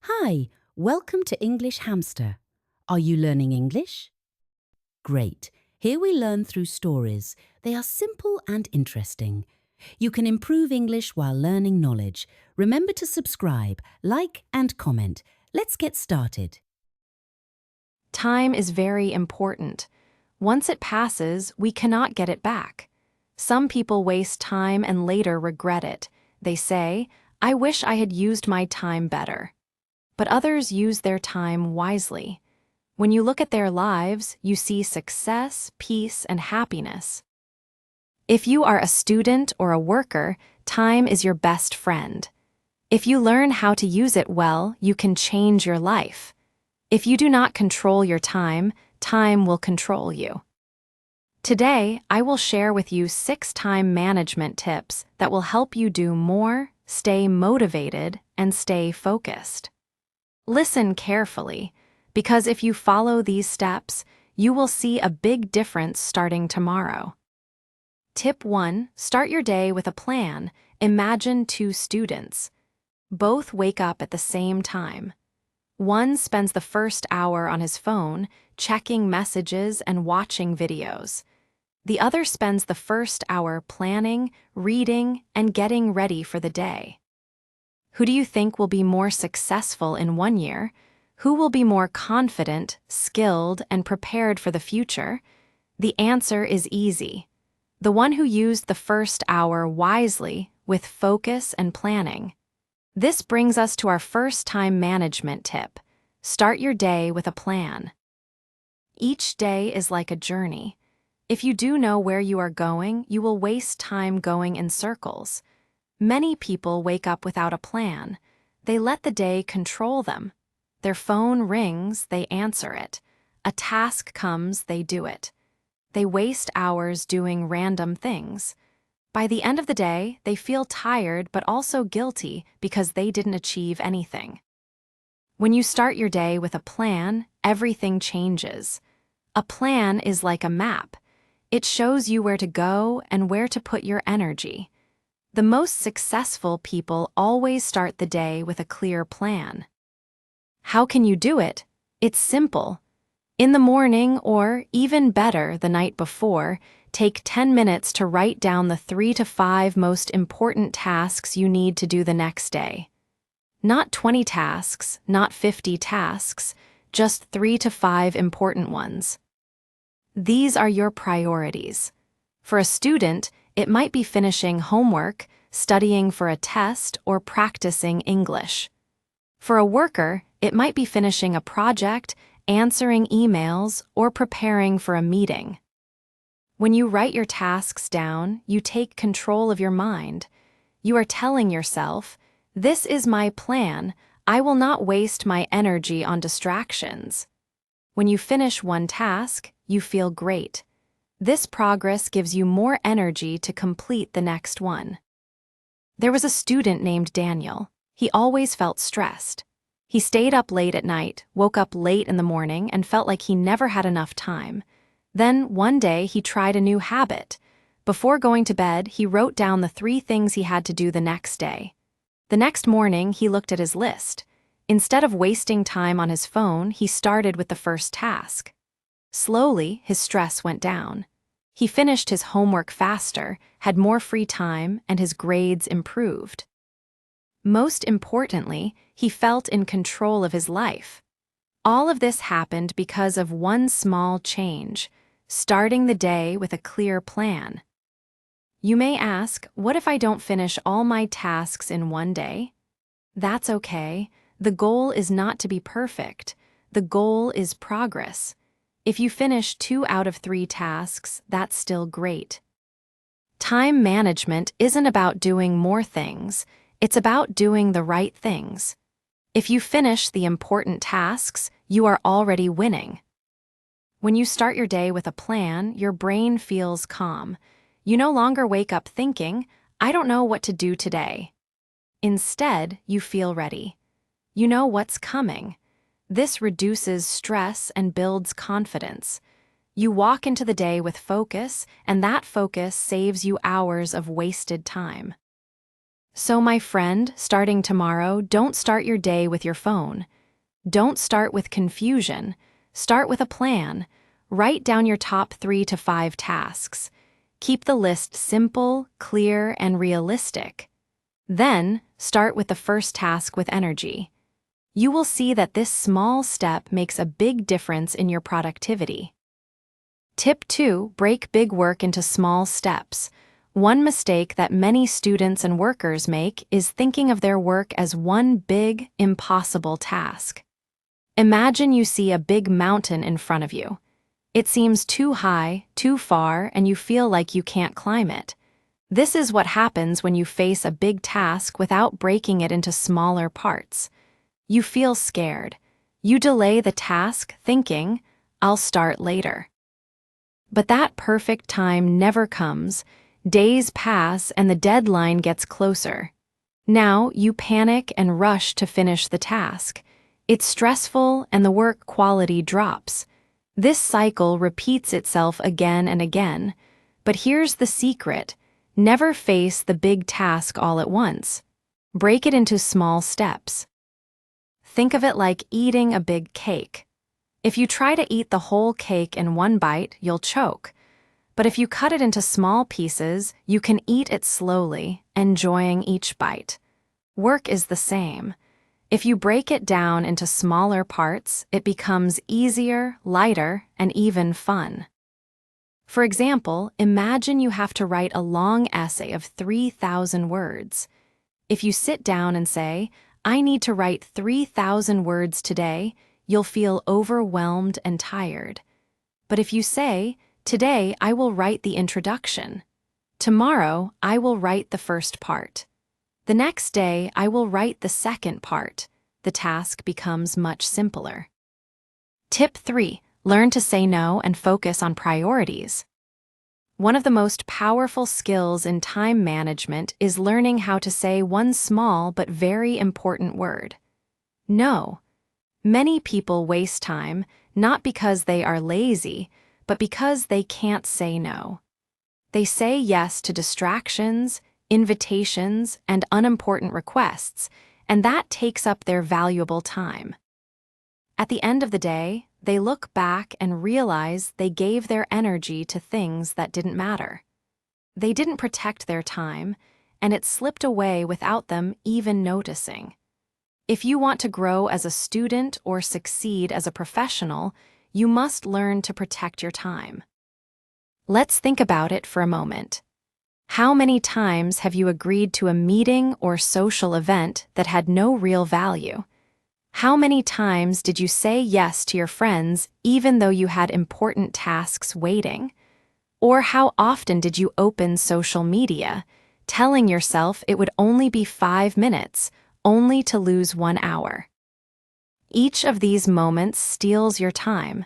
Hi, welcome to English Hamster. Are you learning English? Great. Here we learn through stories. They are simple and interesting. You can improve English while learning knowledge. Remember to subscribe, like and comment. Let's get started. Time is very important. Once it passes, we cannot get it back. Some people waste time and later regret it. They say, "I wish I had used my time better." But others use their time wisely. When you look at their lives, you see success, peace, and happiness. If you are a student or a worker, time is your best friend. If you learn how to use it well, you can change your life. If you do not control your time, time will control you. Today, I will share with you 6 time management tips that will help you do more, stay motivated, and stay focused. Listen carefully, because if you follow these steps, you will see a big difference starting tomorrow. Tip 1. Start your day with a plan. Imagine 2 students. Both wake up at the same time. One spends the first hour on his phone, checking messages and watching videos. The other spends the first hour planning, reading, and getting ready for the day. Who do you think will be more successful in 1 year? Who will be more confident, skilled, and prepared for the future? The answer is easy. The one who used the first hour wisely, with focus and planning. This brings us to our first time management tip. Start your day with a plan. Each day is like a journey. If you do know where you are going, you will waste time going in circles. Many people wake up without a plan. They let the day control them. Their phone rings, they answer it. A task comes, they do it. They waste hours doing random things. By the end of the day, they feel tired but also guilty because they didn't achieve anything. When you start your day with a plan, everything changes. A plan is like a map. It shows you where to go and where to put your energy. The most successful people always start the day with a clear plan. How can you do it? It's simple. In the morning, or even better, the night before, take 10 minutes to write down the 3 to 5 most important tasks you need to do the next day. Not 20 tasks, not 50 tasks, just 3 to 5 important ones. These are your priorities. For a student, it might be finishing homework, studying for a test, or practicing English. For a worker, it might be finishing a project, answering emails, or preparing for a meeting. When you write your tasks down, you take control of your mind. You are telling yourself, "This is my plan. I will not waste my energy on distractions." When you finish one task, you feel great. This progress gives you more energy to complete the next one. There was a student named Daniel. He always felt stressed. He stayed up late at night, woke up late in the morning, and felt like he never had enough time. Then, one day, he tried a new habit. Before going to bed, he wrote down the 3 things he had to do the next day. The next morning, he looked at his list. Instead of wasting time on his phone, he started with the first task. Slowly, his stress went down. He finished his homework faster, had more free time, and his grades improved. Most importantly, he felt in control of his life. All of this happened because of one small change, starting the day with a clear plan. You may ask, what if I don't finish all my tasks in one day? That's okay. The goal is not to be perfect. The goal is progress. If you finish 2 out of 3 tasks, that's still great. Time management isn't about doing more things. It's about doing the right things. If you finish the important tasks, you are already winning. When you start your day with a plan, your brain feels calm. You no longer wake up thinking, "I don't know what to do today." Instead, you feel ready. You know what's coming. This reduces stress and builds confidence. You walk into the day with focus, and that focus saves you hours of wasted time. So, my friend, starting tomorrow, don't start your day with your phone. Don't start with confusion. Start with a plan. Write down your top 3 to 5 tasks. Keep the list simple, clear, and realistic. Then, start with the first task with energy. You will see that this small step makes a big difference in your productivity. Tip 2: break big work into small steps. One mistake that many students and workers make is thinking of their work as one big, impossible task. Imagine you see a big mountain in front of you. It seems too high, too far, and you feel like you can't climb it. This is what happens when you face a big task without breaking it into smaller parts. You feel scared. You delay the task, thinking, "I'll start later." But that perfect time never comes. Days pass and the deadline gets closer. Now you panic and rush to finish the task. It's stressful and the work quality drops. This cycle repeats itself again and again. But here's the secret: never face the big task all at once. Break it into small steps. Think of it like eating a big cake. If you try to eat the whole cake in one bite, you'll choke. But if you cut it into small pieces, you can eat it slowly, enjoying each bite. Work is the same. If you break it down into smaller parts, it becomes easier, lighter, and even fun. For example, imagine you have to write a long essay of 3,000 words. If you sit down and say, "I need to write 3,000 words today," you'll feel overwhelmed and tired. But if you say, "Today I will write the introduction. Tomorrow I will write the first part. The next day I will write the second part," the task becomes much simpler. Tip 3: learn to say no and focus on priorities. One of the most powerful skills in time management is learning how to say one small but very important word: no. Many people waste time not because they are lazy, but because they can't say no. They say yes to distractions, invitations, and unimportant requests, and that takes up their valuable time. At the end of the day, they look back and realize they gave their energy to things that didn't matter. They didn't protect their time, and it slipped away without them even noticing. If you want to grow as a student or succeed as a professional, you must learn to protect your time. Let's think about it for a moment. How many times have you agreed to a meeting or social event that had no real value? How many times did you say yes to your friends even though you had important tasks waiting? Or how often did you open social media, telling yourself it would only be 5 minutes, only to lose 1 hour? Each of these moments steals your time,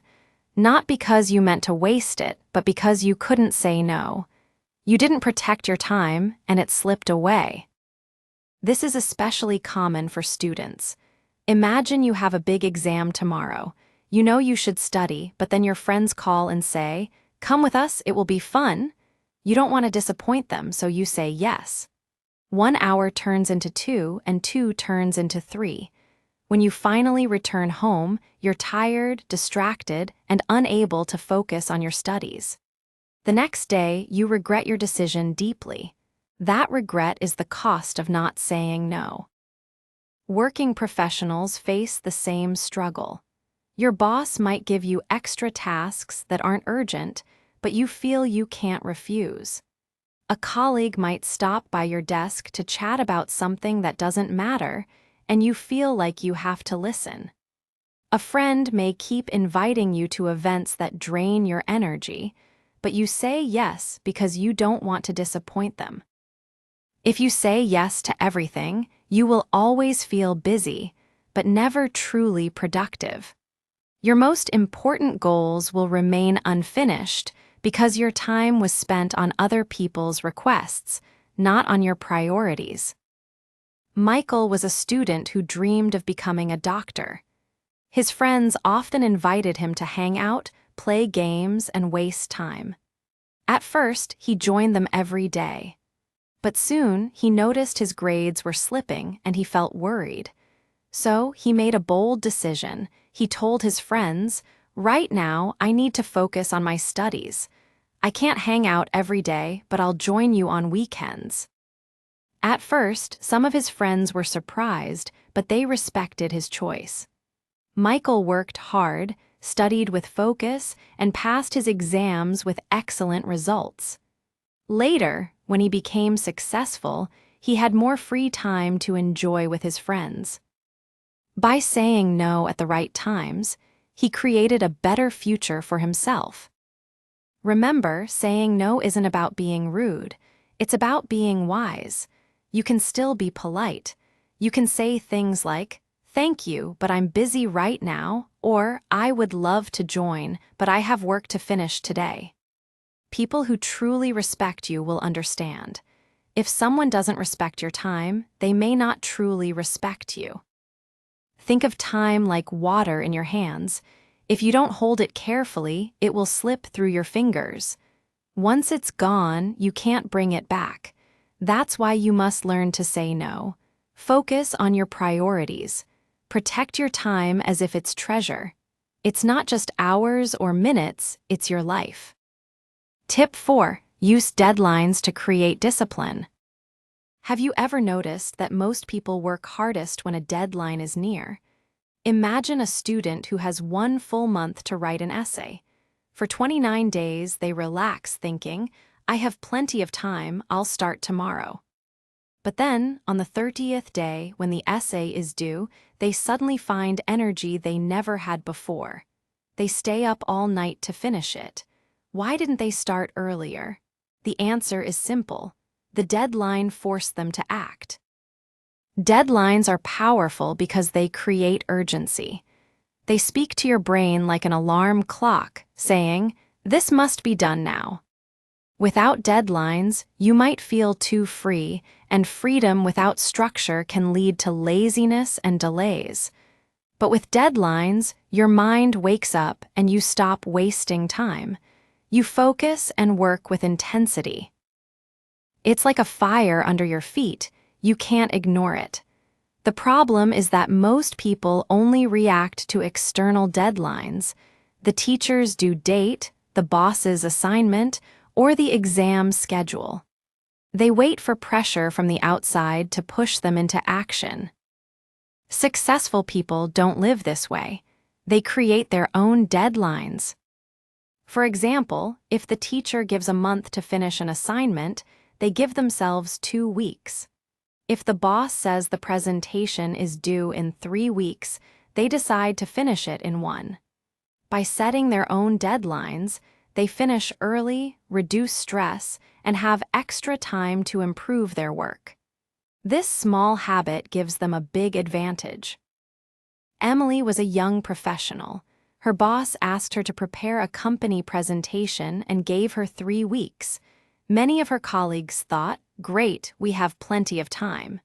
not because you meant to waste it, but because you couldn't say no. You didn't protect your time, and it slipped away. This is especially common for students. Imagine you have a big exam tomorrow. You know you should study, but then your friends call and say, "Come with us, it will be fun." You don't want to disappoint them, so you say yes. 1 hour turns into 2, and 2 turns into 3. When you finally return home, you're tired, distracted, and unable to focus on your studies. The next day, you regret your decision deeply. That regret is the cost of not saying no. Working professionals face the same struggle. Your boss might give you extra tasks that aren't urgent, but you feel you can't refuse. A colleague might stop by your desk to chat about something that doesn't matter, and you feel like you have to listen. A friend may keep inviting you to events that drain your energy, but you say yes because you don't want to disappoint them. If you say yes to everything, you will always feel busy, but never truly productive. Your most important goals will remain unfinished because your time was spent on other people's requests, not on your priorities. Michael was a student who dreamed of becoming a doctor. His friends often invited him to hang out, play games, and waste time. At first, he joined them every day. But soon, he noticed his grades were slipping and he felt worried. So, he made a bold decision. He told his friends, "Right now, I need to focus on my studies. I can't hang out every day, but I'll join you on weekends." At first, some of his friends were surprised, but they respected his choice. Michael worked hard, studied with focus, and passed his exams with excellent results. Later, when he became successful, he had more free time to enjoy with his friends. By saying no at the right times, he created a better future for himself. Remember, saying no isn't about being rude. It's about being wise. You can still be polite. You can say things like, "Thank you, but I'm busy right now," or "I would love to join, but I have work to finish today." People who truly respect you will understand. If someone doesn't respect your time, they may not truly respect you. Think of time like water in your hands. If you don't hold it carefully, it will slip through your fingers. Once it's gone, you can't bring it back. That's why you must learn to say no. Focus on your priorities. Protect your time as if it's treasure. It's not just hours or minutes, it's your life. Tip 4. Use deadlines to create discipline. Have you ever noticed that most people work hardest when a deadline is near? Imagine a student who has one full month to write an essay. For 29 days, they relax thinking, "I have plenty of time, I'll start tomorrow." But then, on the 30th day, when the essay is due, they suddenly find energy they never had before. They stay up all night to finish it. Why didn't they start earlier? The answer is simple. The deadline forced them to act. Deadlines are powerful because they create urgency. They speak to your brain like an alarm clock, saying, "This must be done now." Without deadlines, you might feel too free, and freedom without structure can lead to laziness and delays. But with deadlines, your mind wakes up and you stop wasting time. You focus and work with intensity. It's like a fire under your feet. You can't ignore it. The problem is that most people only react to external deadlines: the teacher's due date, the boss's assignment, or the exam schedule. They wait for pressure from the outside to push them into action. Successful people don't live this way. They create their own deadlines. For example, if the teacher gives a month to finish an assignment, they give themselves 2 weeks. If the boss says the presentation is due in 3 weeks, they decide to finish it in 1. By setting their own deadlines, they finish early, reduce stress, and have extra time to improve their work. This small habit gives them a big advantage. Emily was a young professional. Her boss asked her to prepare a company presentation and gave her 3 weeks. Many of her colleagues thought, "Great, we have plenty of time."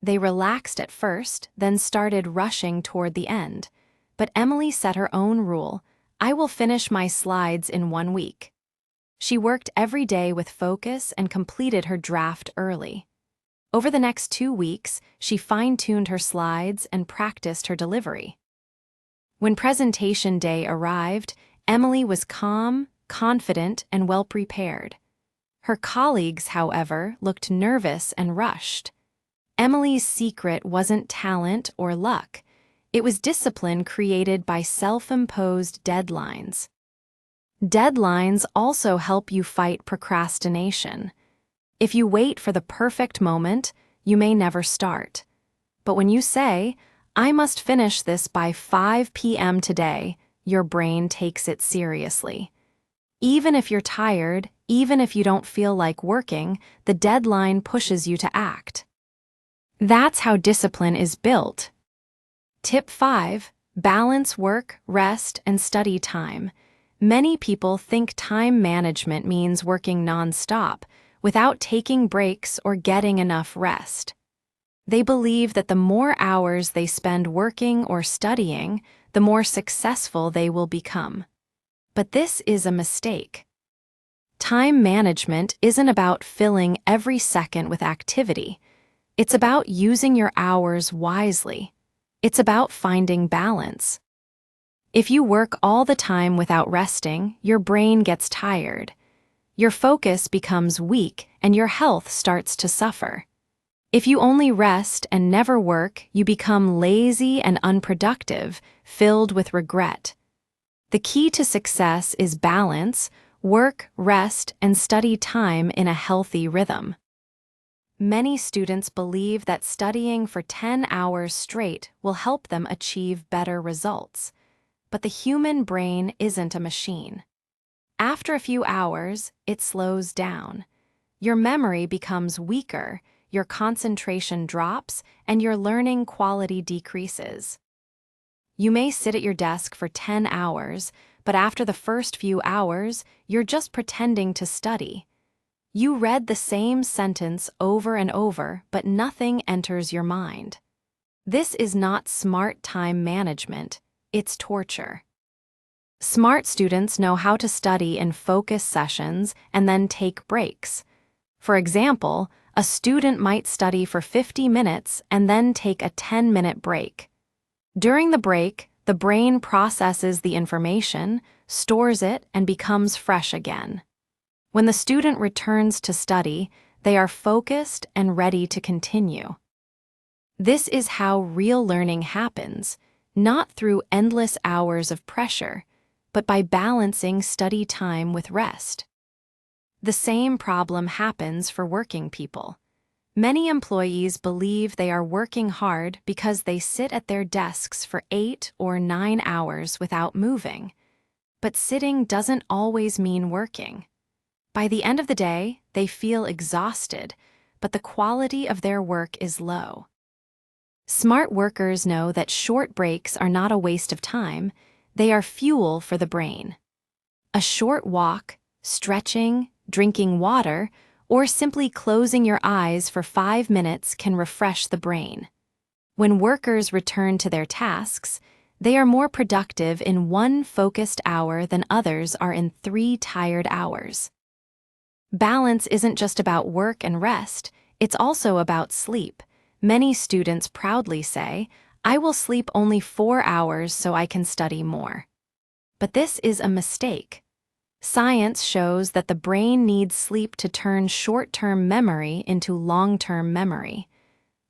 They relaxed at first, then started rushing toward the end. But Emily set her own rule: "I will finish my slides in 1 week." She worked every day with focus and completed her draft early. Over the next 2 weeks, she fine-tuned her slides and practiced her delivery. When presentation day arrived, Emily was calm, confident, and well-prepared. Her colleagues, however, looked nervous and rushed. Emily's secret wasn't talent or luck. It was discipline created by self-imposed deadlines. Deadlines also help you fight procrastination. If you wait for the perfect moment, you may never start. But when you say, "I must finish this by 5 p.m. today," your brain takes it seriously. Even if you're tired, even if you don't feel like working, the deadline pushes you to act. That's how discipline is built. Tip 5. Balance work, rest, and study time. Many people think time management means working non-stop, without taking breaks or getting enough rest. They believe that the more hours they spend working or studying, the more successful they will become. But this is a mistake. Time management isn't about filling every second with activity. It's about using your hours wisely. It's about finding balance. If you work all the time without resting, your brain gets tired. Your focus becomes weak and your health starts to suffer. If you only rest and never work, you become lazy and unproductive, filled with regret. The key to success is balance, work, rest, and study time in a healthy rhythm. Many students believe that studying for 10 hours straight will help them achieve better results. But the human brain isn't a machine. After a few hours, it slows down. Your memory becomes weaker, your concentration drops, and your learning quality decreases. You may sit at your desk for 10 hours, but after the first few hours, you're just pretending to study. You read the same sentence over and over, but nothing enters your mind. This is not smart time management, it's torture. Smart students know how to study in focus sessions and then take breaks. For example, a student might study for 50 minutes and then take a 10-minute break. During the break, the brain processes the information, stores it, and becomes fresh again. When the student returns to study, they are focused and ready to continue. This is how real learning happens, not through endless hours of pressure, but by balancing study time with rest. The same problem happens for working people. Many employees believe they are working hard because they sit at their desks for 8 or 9 hours without moving. But sitting doesn't always mean working. By the end of the day, they feel exhausted, but the quality of their work is low. Smart workers know that short breaks are not a waste of time, they are fuel for the brain. A short walk, stretching, drinking water, or simply closing your eyes for 5 minutes can refresh the brain. When workers return to their tasks, they are more productive in 1 focused hour than others are in 3 tired hours. Balance isn't just about work and rest, it's also about sleep. Many students proudly say, "I will sleep only 4 hours so I can study more." But this is a mistake. Science shows that the brain needs sleep to turn short-term memory into long-term memory.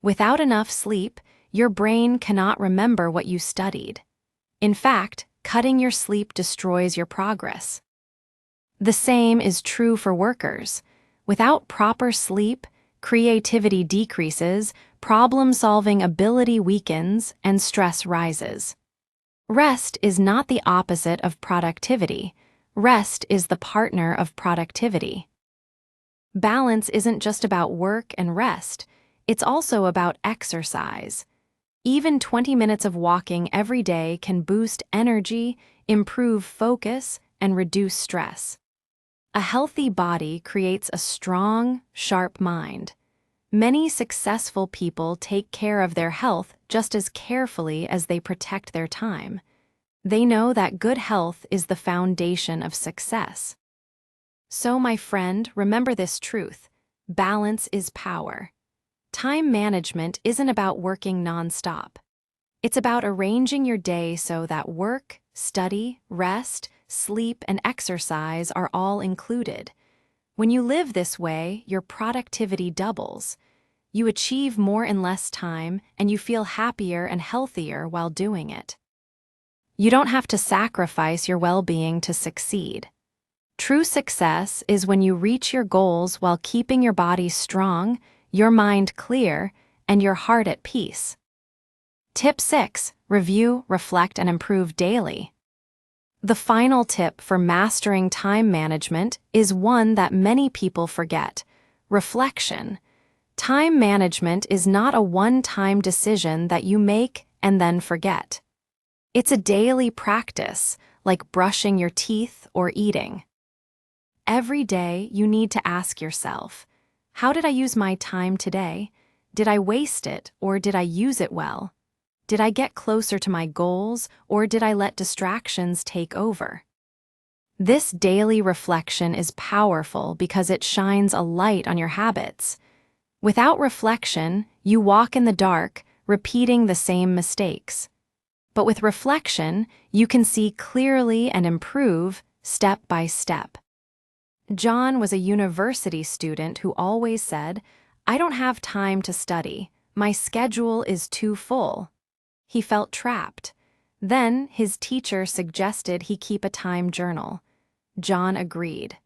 Without enough sleep, your brain cannot remember what you studied. In fact, cutting your sleep destroys your progress. The same is true for workers. Without proper sleep, creativity decreases, problem-solving ability weakens, and stress rises. Rest is not the opposite of productivity. Rest is the partner of productivity. Balance isn't just about work and rest, it's also about exercise. Even 20 minutes of walking every day can boost energy, improve focus, and reduce stress. A healthy body creates a strong, sharp mind. Many successful people take care of their health just as carefully as they protect their time. They know that good health is the foundation of success. So, my friend, remember this truth: balance is power. Time management isn't about working nonstop. It's about arranging your day so that work, study, rest, sleep, and exercise are all included. When you live this way, your productivity doubles. You achieve more in less time, and you feel happier and healthier while doing it. You don't have to sacrifice your well-being to succeed. True success is when you reach your goals while keeping your body strong, your mind clear, and your heart at peace. Tip 6. Review, reflect, and improve daily. The final tip for mastering time management is one that many people forget: reflection. Time management is not a one-time decision that you make and then forget. It's a daily practice, like brushing your teeth or eating. Every day, you need to ask yourself, how did I use my time today? Did I waste it, or did I use it well? Did I get closer to my goals, or did I let distractions take over? This daily reflection is powerful because it shines a light on your habits. Without reflection, you walk in the dark, repeating the same mistakes. But with reflection, you can see clearly and improve step by step. John was a university student who always said, "I don't have time to study. My schedule is too full." He felt trapped. Then his teacher suggested he keep a time journal. John agreed.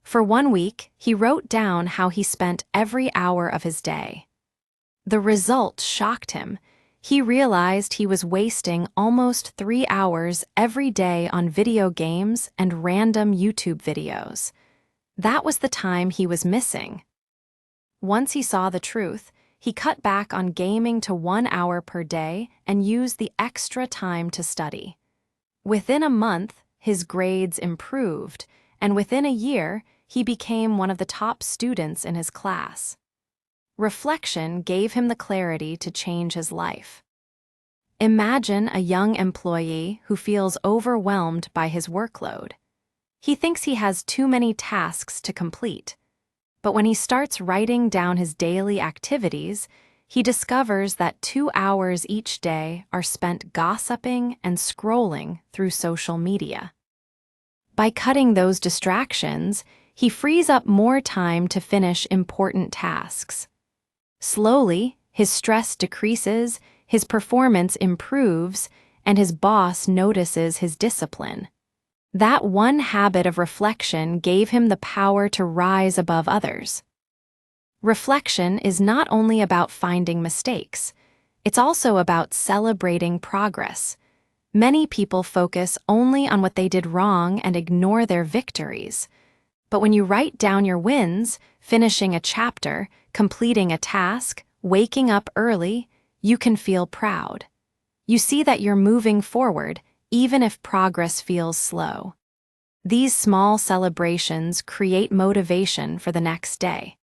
For 1 week, he wrote down how he spent every hour of his day. The results shocked him. He realized he was wasting almost 3 hours every day on video games and random YouTube videos. That was the time he was missing. Once he saw the truth, he cut back on gaming to 1 hour per day and used the extra time to study. Within a month, his grades improved, and within a year, he became one of the top students in his class. Reflection gave him the clarity to change his life. Imagine a young employee who feels overwhelmed by his workload. He thinks he has too many tasks to complete. But when he starts writing down his daily activities, he discovers that 2 hours each day are spent gossiping and scrolling through social media. By cutting those distractions, he frees up more time to finish important tasks. Slowly, his stress decreases, his performance improves, and his boss notices his discipline. That one habit of reflection gave him the power to rise above others. Reflection is not only about finding mistakes, it's also about celebrating progress. Many people focus only on what they did wrong and ignore their victories. But when you write down your wins, finishing a chapter, completing a task, waking up early, you can feel proud. You see that you're moving forward, even if progress feels slow. These small celebrations create motivation for the next day.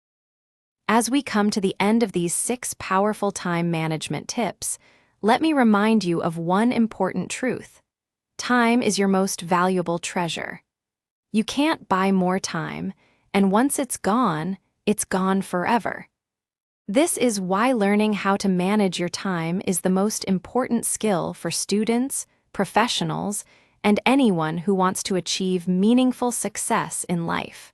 As we come to the end of these 6 powerful time management tips, let me remind you of one important truth. Time is your most valuable treasure. You can't buy more time, and once it's gone forever. This is why learning how to manage your time is the most important skill for students, professionals, and anyone who wants to achieve meaningful success in life.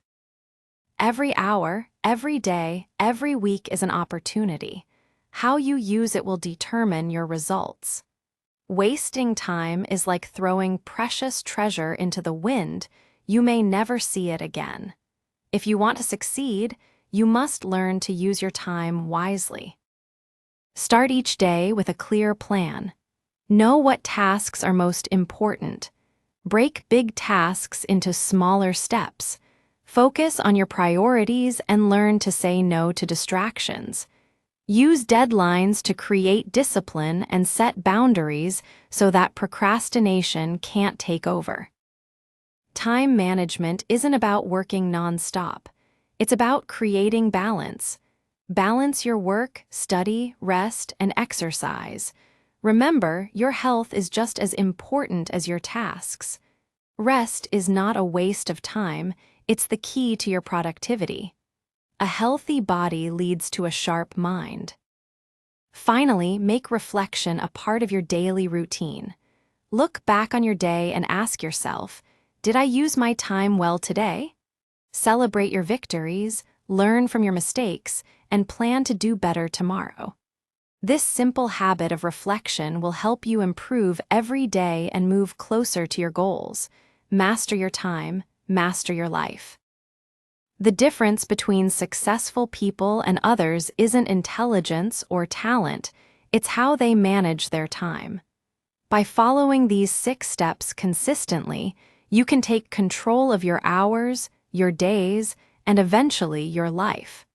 Every hour, every day, every week is an opportunity. How you use it will determine your results. Wasting time is like throwing precious treasure into the wind. You may never see it again. If you want to succeed, you must learn to use your time wisely. Start each day with a clear plan. Know what tasks are most important. Break big tasks into smaller steps. Focus on your priorities and learn to say no to distractions. Use deadlines to create discipline and set boundaries so that procrastination can't take over. Time management isn't about working nonstop. It's about creating balance. Balance your work, study, rest, and exercise. Remember, your health is just as important as your tasks. Rest is not a waste of time, it's the key to your productivity. A healthy body leads to a sharp mind. Finally, make reflection a part of your daily routine. Look back on your day and ask yourself, did I use my time well today? Celebrate your victories, learn from your mistakes, and plan to do better tomorrow. This simple habit of reflection will help you improve every day and move closer to your goals. Master your time, master your life. The difference between successful people and others isn't intelligence or talent, it's how they manage their time. By following these 6 steps consistently, you can take control of your hours, your days, and eventually your life.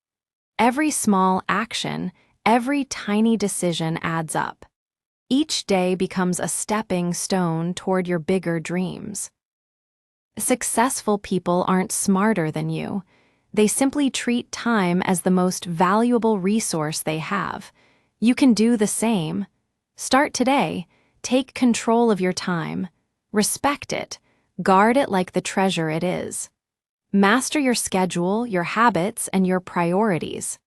Every small action, every tiny decision adds up. Each day becomes a stepping stone toward your bigger dreams. Successful people aren't smarter than you. They simply treat time as the most valuable resource they have. You can do the same. Start today. Take control of your time. Respect it. Guard it like the treasure it is. Master your schedule, your habits, and your priorities.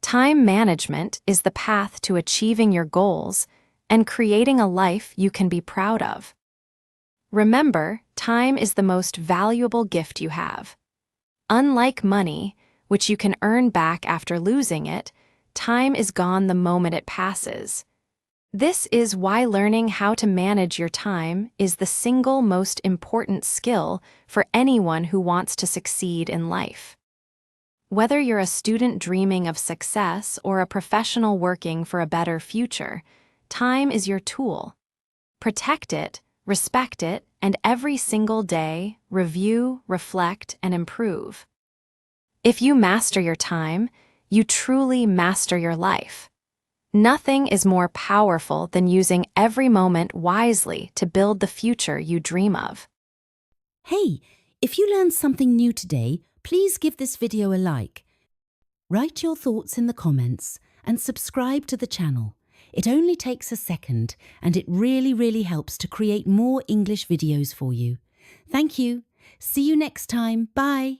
Time management is the path to achieving your goals and creating a life you can be proud of. Remember, time is the most valuable gift you have. Unlike money, which you can earn back after losing it, time is gone the moment it passes. This is why learning how to manage your time is the single most important skill for anyone who wants to succeed in life. Whether you're a student dreaming of success or a professional working for a better future, time is your tool. Protect it, respect it, and every single day, review, reflect, and improve. If you master your time, you truly master your life. Nothing is more powerful than using every moment wisely to build the future you dream of. Hey, if you learned something new today, please give this video a like. Write your thoughts in the comments and subscribe to the channel. It only takes a second and it really helps to create more English videos for you. Thank you. See you next time. Bye.